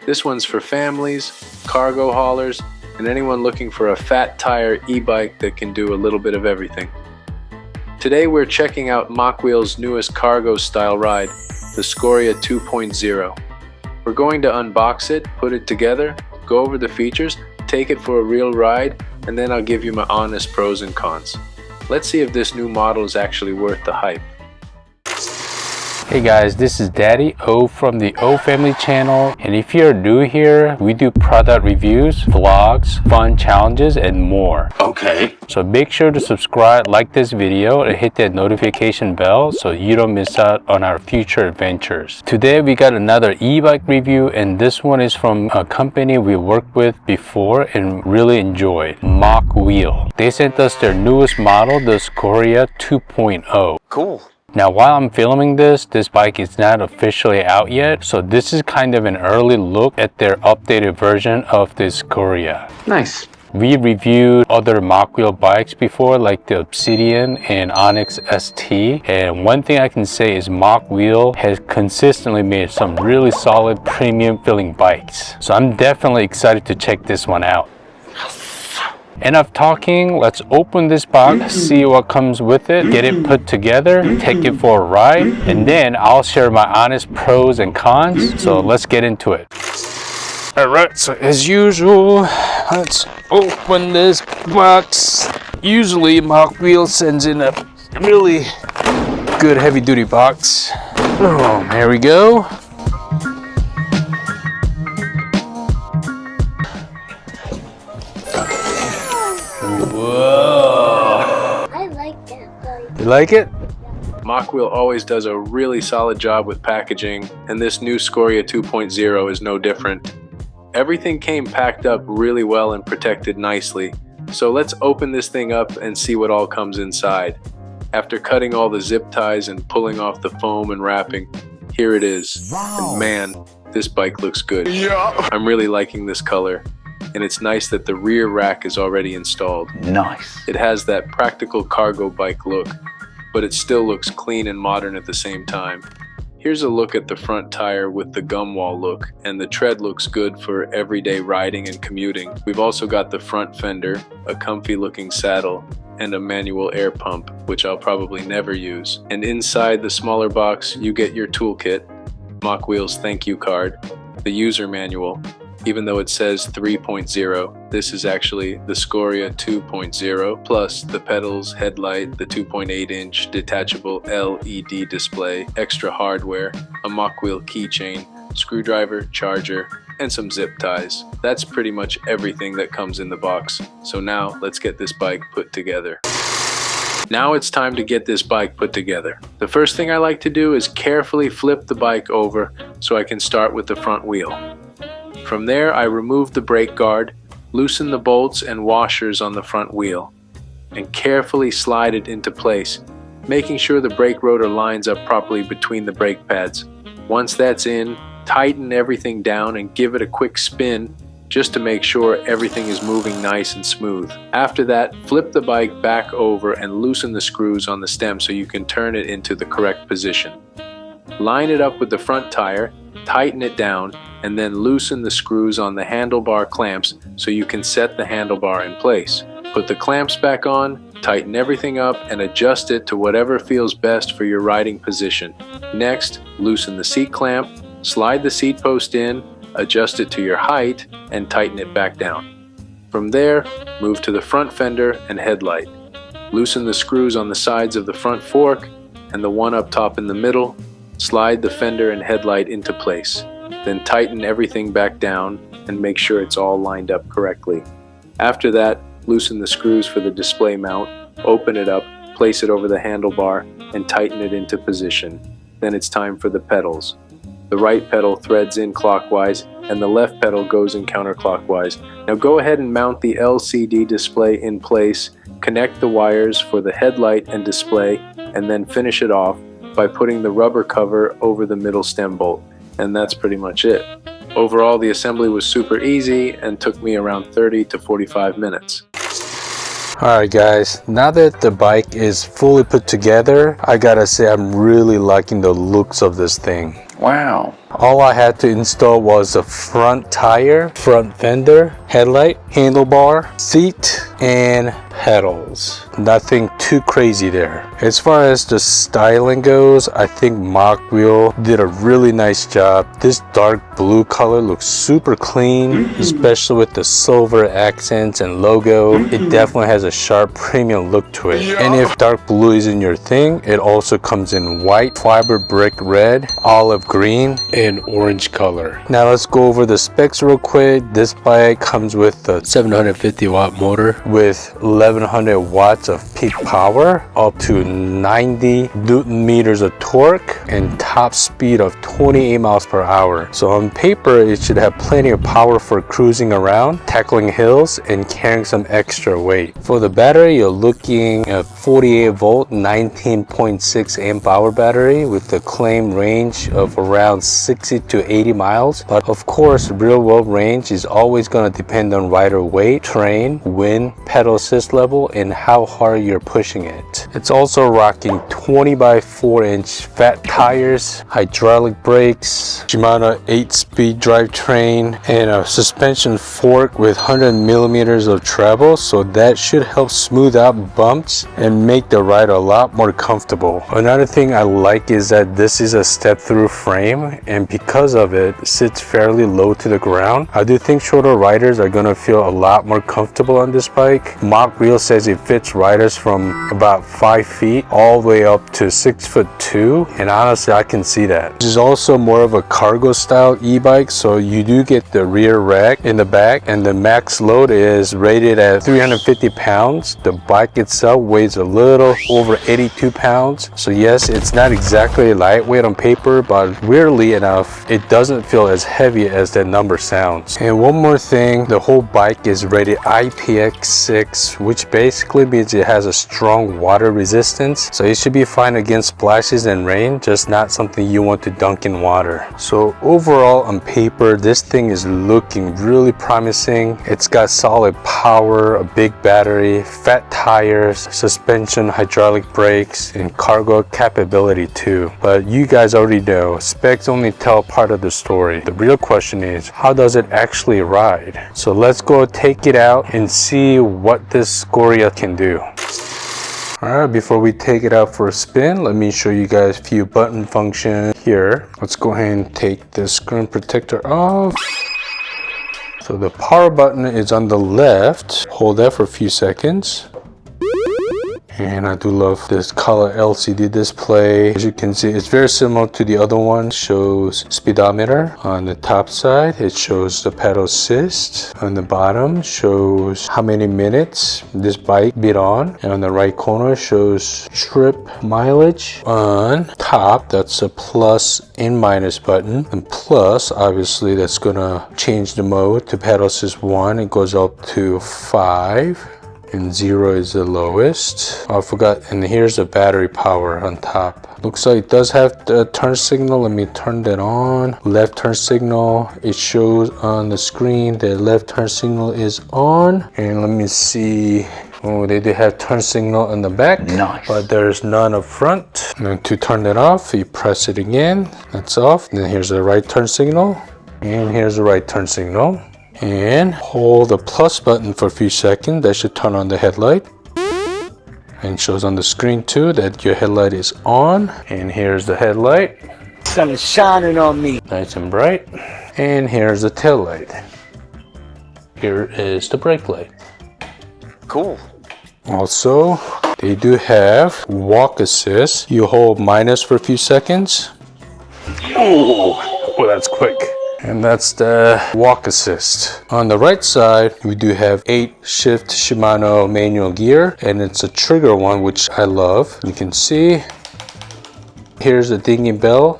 This one's for families, cargo haulers, and anyone looking for a fat tire e-bike that can do a little bit of everything. Today we're checking out Mokwheel's newest cargo style ride, the Scoria 2.0. We're going to unbox it, put it together, go over the features, take it for a real ride, and then I'll give you my honest pros and cons. Let's see if this new model is actually worth the hype. Hey guys, this is Daddy O from the O Family channel, and if you're new here, we do product reviews, vlogs, fun challenges, and more. Okay. So make sure to subscribe, like this video, and hit that notification bell so you don't miss out on our future adventures. Today we got another e-bike review, and this one is from a company we worked with before and really enjoyed, Mokwheel. They sent us their newest model, the Scoria 2.0. Cool. Now while I'm filming this bike is not officially out yet, so this is kind of an early look at their updated version of the Scoria. Nice. We reviewed other Mokwheel bikes before, like the Obsidian and Onyx ST, and one thing I can say is Mokwheel has consistently made some really solid premium feeling bikes. So I'm definitely excited to check this one out. Enough talking, let's open this box, see what comes with it, get it put together, take it for a ride, and then I'll share my honest pros and cons, so let's get into it. Alright, so as usual, let's open this box. Usually Mokwheel sends in a really good heavy duty box. Oh, here we go. Whoa! I like that bike. You like it? Mokwheel always does a really solid job with packaging, and this new Scoria 2.0 is no different. Everything came packed up really well and protected nicely, so let's open this thing up and see what all comes inside. After cutting all the zip ties and pulling off the foam and wrapping, here it is. Wow. And man, this bike looks good. Yeah. I'm really liking this color. And it's nice that the rear rack is already installed. Nice. It has that practical cargo bike look, but it still looks clean and modern at the same time. Here's a look at the front tire with the gum wall look, and the tread looks good for everyday riding and commuting. We've also got the front fender, a comfy looking saddle, and a manual air pump, which I'll probably never use. And inside the smaller box, you get your toolkit, Mokwheel's thank you card, the user manual. Even though it says 3.0, this is actually the Scoria 2.0, plus the pedals, headlight, the 2.8-inch detachable LED display, extra hardware, a Mokwheel keychain, screwdriver, charger, and some zip ties. That's pretty much everything that comes in the box. So now let's get this bike put together. Now it's time to get this bike put together. The first thing I like to do is carefully flip the bike over so I can start with the front wheel. From there, I remove the brake guard, loosen the bolts and washers on the front wheel, and carefully slide it into place, making sure the brake rotor lines up properly between the brake pads. Once that's in, tighten everything down and give it a quick spin just to make sure everything is moving nice and smooth. After that, flip the bike back over and loosen the screws on the stem so you can turn it into the correct position. Line it up with the front tire, tighten it down, and then loosen the screws on the handlebar clamps so you can set the handlebar in place. Put the clamps back on, tighten everything up, and adjust it to whatever feels best for your riding position. Next, loosen the seat clamp, slide the seat post in, adjust it to your height, and tighten it back down. From there, move to the front fender and headlight. Loosen the screws on the sides of the front fork and the one up top in the middle. Slide the fender and headlight into place. Then tighten everything back down and make sure it's all lined up correctly. After that, loosen the screws for the display mount, open it up, place it over the handlebar, and tighten it into position. Then it's time for the pedals. The right pedal threads in clockwise and the left pedal goes in counterclockwise. Now go ahead and mount the LCD display in place, connect the wires for the headlight and display, and then finish it off by putting the rubber cover over the middle stem bolt. And that's pretty much it. Overall, the assembly was super easy and took me around 30 to 45 minutes. Alright guys, now that the bike is fully put together, I gotta say I'm really liking the looks of this thing. Wow. All I had to install was a front tire, front fender, headlight, handlebar, seat, and pedals. Nothing too crazy there. As far as the styling goes, I think Mokwheel did a really nice job. This dark blue color looks super clean, especially with the silver accents and logo. It definitely has a sharp premium look to it. And if dark blue isn't your thing, it also comes in white, fiber brick red, olive green, and orange color. Now let's go over the specs real quick. This bike comes with a 750 watt motor with 1100 watts of peak power, up to 90 newton meters of torque, and top speed of 28 miles per hour. So on paper, it should have plenty of power for cruising around, tackling hills, and carrying some extra weight. For the battery, you're looking at 48 volt, 19.6 amp hour battery with the claimed range of around 60 to 80 miles. But of course, real world range is always going to depend on rider weight, terrain, wind, pedal assist level, and how hard you're pushing it. It's also rocking 20 by 4 inch fat tires, hydraulic brakes, Shimano 8-speed drivetrain, and a suspension fork with 100 millimeters of treble, so that should help smooth out bumps and make the ride a lot more comfortable. Another thing I like is that this is a step-through frame, and because of it, sits fairly low to the ground. I do think shorter riders are going to feel a lot more comfortable on this bike. Mokwheel says it fits riders from about 5 feet all the way up to 6'2", and honestly I can see that. This is also more of a cargo style e-bike, so you do get the rear rack in the back, and the max load is rated at 350 pounds. The bike itself weighs a little over 82 pounds, so yes, it's not exactly lightweight on paper, but weirdly enough it doesn't feel as heavy as that number sounds. And one more thing, the whole bike is rated IPX6, which basically means it has a strong water resistance, so it should be fine against splashes and rain, just not something you want to dunk in water. So overall on paper, this thing is looking really promising. It's got solid power, a big battery, fat tires, suspension, hydraulic brakes, and cargo capability too. But you guys already know, specs only tell part of the story. The real question is, how does it actually ride? So let's go take it out and see what this Scoria can do. Alright, before we take it out for a spin, let me show you guys a few button functions here. Let's go ahead and take the screen protector off. So the power button is on the left. Hold that for a few seconds. And I do love this color LCD display. As you can see, it's very similar to the other one. It shows speedometer. On the top side, it shows the pedal assist. On the bottom, shows how many minutes this bike been on. And on the right corner, shows trip mileage. On top, that's a plus and minus button. And plus, obviously, that's gonna change the mode to pedal assist 1. It goes up to 5. And 0 is the lowest. Oh, I forgot, and here's the battery power on top. Looks like it does have the turn signal. Let me turn that on. Left turn signal, it shows on the screen the left turn signal is on. And let me see. Oh, they do have turn signal on the back, nice, but there's none up front. And to turn it off, you press it again. That's off. And then here's the right turn signal. And here's the right turn signal. And hold the plus button for a few seconds. That should turn on the headlight. And shows on the screen too that your headlight is on. And here's the headlight. Sun is shining on me. Nice and bright. And here's the tail light. Here is the brake light. Cool. Also, they do have walk assist. You hold minus for a few seconds. Oh, that's quick. And that's the walk assist. On the right side, we do have 8-shift Shimano manual gear, and it's a trigger one, which I love. You can see, here's the dinghy bell.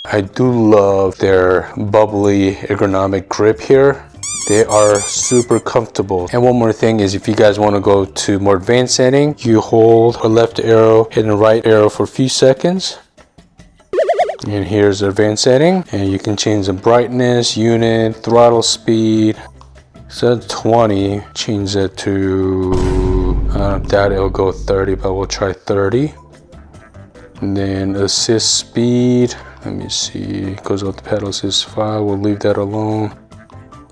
I do love their bubbly ergonomic grip here. They are super comfortable. And one more thing is, if you guys want to go to more advanced setting, you hold a left arrow and a right arrow for a few seconds. And here's the advanced setting, and you can change the brightness, unit, throttle speed. So 20, change that to, I doubt it'll go 30, but we'll try 30. And then assist speed, Let me see, goes up the pedal assist 5, we'll leave that alone.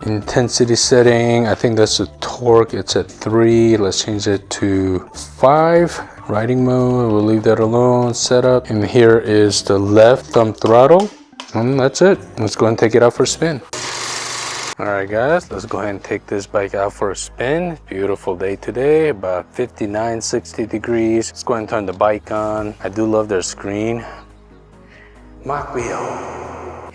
Intensity setting, I think that's the torque, it's at 3. Let's change it to 5. Riding mode, we'll leave that alone. Setup, and here is the left thumb throttle, and that's it. Let's go ahead and take it out for a spin. All right guys, let's go ahead and take this bike out for a spin. Beautiful day today, about 59, 60 degrees. Let's go ahead and turn the bike on. I do love their screen. Mokwheel.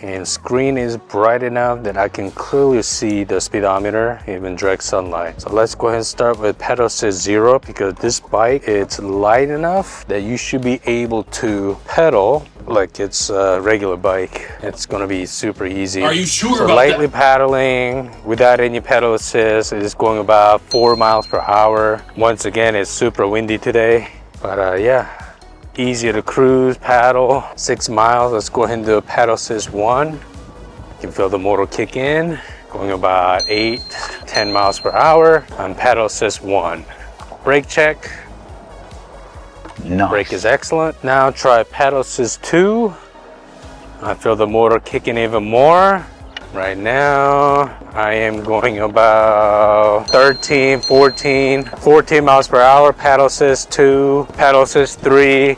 And screen is bright enough that I can clearly see the speedometer, even direct sunlight. So let's go ahead and start with pedal assist 0, because this bike, it's light enough that you should be able to pedal like it's a regular bike. It's gonna be super easy. Are you sure so about lightly that? Paddling without any pedal assist. It's going about 4 miles per hour. Once again, it's super windy today, but yeah. Easier to cruise, paddle, 6 miles. Let's go ahead and do a pedal assist 1. You can feel the motor kick in, going about 8, 10 miles per hour on pedal assist 1. Brake check. Nice. Brake is excellent. Now try pedal assist 2. I feel the motor kicking even more. Right now, I am going about 13, 14 miles per hour, pedal assist 2, pedal assist 3.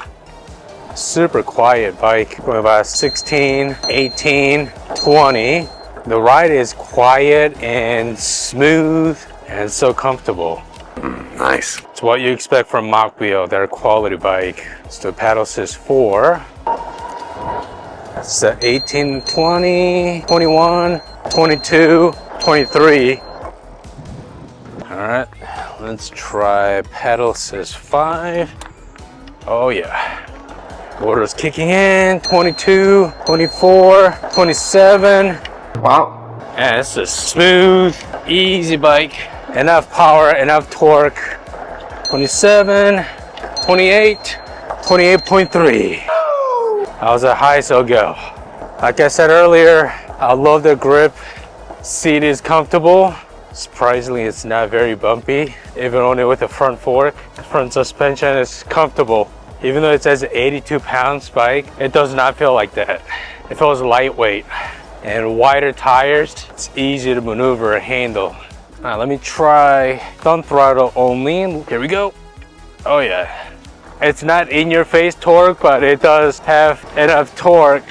Super quiet bike, going about 16, 18, 20. The ride is quiet and smooth and so comfortable. Nice. It's what you expect from Mokwheel, their quality bike. It's the pedal assist 4. It's 18, 20, 21, 22, 23. All right, let's try pedal assist 5. Oh yeah. Motor's kicking in, 22, 24, 27. Wow. And it's a smooth, easy bike. Enough power, enough torque. 27, 28, 28.3. How's the high so go? Like I said earlier, I love the grip. Seat is comfortable. Surprisingly, it's not very bumpy. Even only with the front fork. Front suspension is comfortable. Even though it says 82 pounds bike, it does not feel like that. It feels lightweight. And wider tires, it's easy to maneuver and handle. All right, let me try thumb throttle only. Here we go. Oh yeah. It's not in your face torque, but it does have enough torque.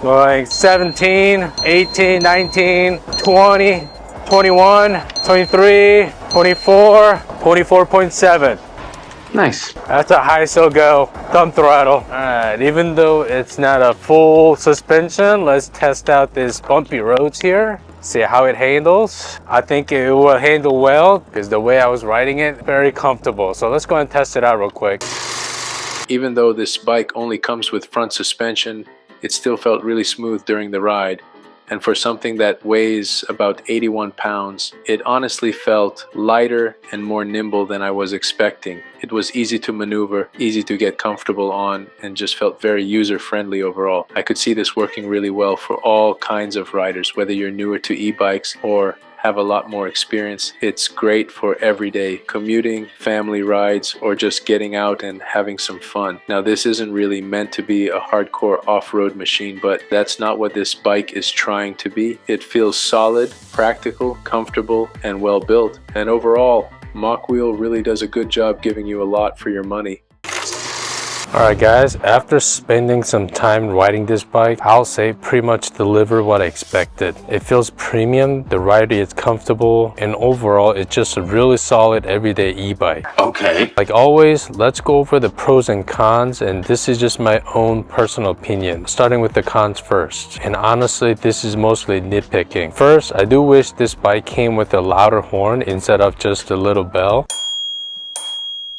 Going 17, 18, 19, 20, 21, 23, 24, 24.7. Nice. That's a high so go thumb throttle. All right, even though it's not a full suspension, let's test out this bumpy roads here. See how it handles. I think it will handle well because the way I was riding it, very comfortable. So let's go and test it out real quick. Even though this bike only comes with front suspension, it still felt really smooth during the ride. And for something that weighs about 81 pounds, it honestly felt lighter and more nimble than I was expecting. It was easy to maneuver, easy to get comfortable on, and just felt very user-friendly overall. I could see this working really well for all kinds of riders, whether you're newer to e-bikes or have a lot more experience. It's great for everyday commuting, family rides, or just getting out and having some fun. Now, this isn't really meant to be a hardcore off-road machine, but that's not what this bike is trying to be. It feels solid, practical, comfortable, and well built. And overall, Mokwheel really does a good job giving you a lot for your money. Alright guys, after spending some time riding this bike, I'll say pretty much delivered what I expected. It feels premium, the ride is comfortable, and overall it's just a really solid everyday e-bike. Okay. Like always, let's go over the pros and cons, and this is just my own personal opinion. Starting with the cons first, and honestly this is mostly nitpicking. First, I do wish this bike came with a louder horn instead of just a little bell.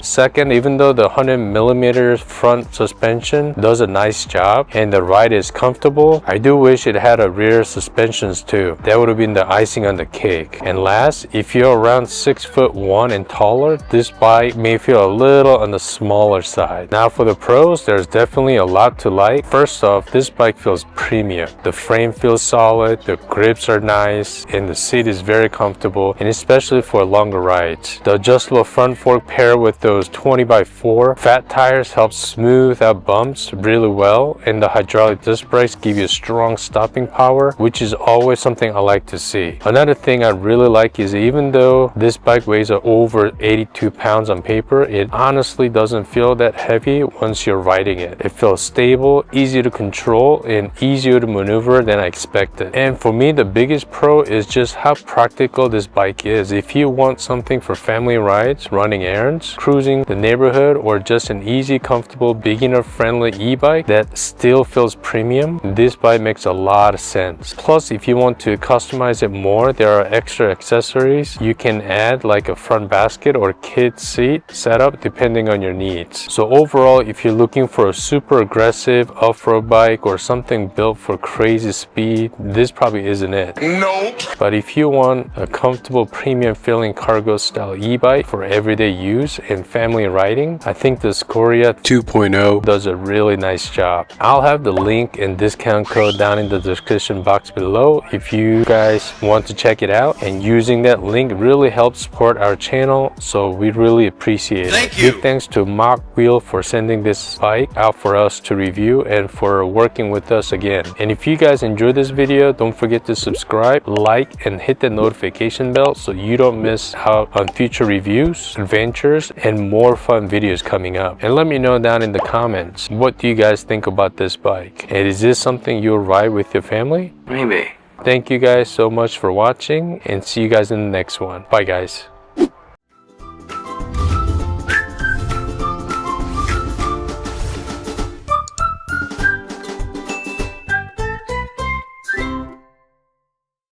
Second, even though the 100mm front suspension does a nice job and the ride is comfortable, I do wish it had a rear suspensions too. That would have been the icing on the cake. And last, if you're around 6'1" and taller, this bike may feel a little on the smaller side. Now for the pros, there's definitely a lot to like. First off, this bike feels premium. The frame feels solid, the grips are nice, and the seat is very comfortable, and especially for longer rides. The adjustable front fork paired with the those 20x4 fat tires help smooth out bumps really well, and the hydraulic disc brakes give you a strong stopping power, which is always something I like to see. Another thing I really like is even though this bike weighs over 82 pounds on paper, it honestly doesn't feel that heavy once you're riding it. It feels stable, easy to control, and easier to maneuver than I expected. And for me, the biggest pro is just how practical this bike is. If you want something for family rides, running errands, cruising the neighborhood, or just an easy, comfortable, beginner-friendly e-bike that still feels premium, this bike makes a lot of sense. Plus, if you want to customize it more, there are extra accessories you can add, like a front basket or kid seat setup depending on your needs. So overall, if you're looking for a super aggressive off-road bike or something built for crazy speed, this probably isn't it. Nope. But if you want a comfortable premium feeling cargo style e-bike for everyday use and family riding, I think the Scoria 2.0 does a really nice job. I'll have the link and discount code down in the description box below if you guys want to check it out, and using that link really helps support our channel, so we really appreciate it. Thank you. Big thanks to Mokwheel for sending this bike out for us to review and for working with us again. And if you guys enjoyed this video, don't forget to subscribe, like, and hit the notification bell so you don't miss out on future reviews, adventures, and more fun videos coming up. And let me know down in the comments, what do you guys think about this bike? And is this something you'll ride with your family? Maybe. Thank you guys so much for watching, and see you guys in the next one. Bye guys.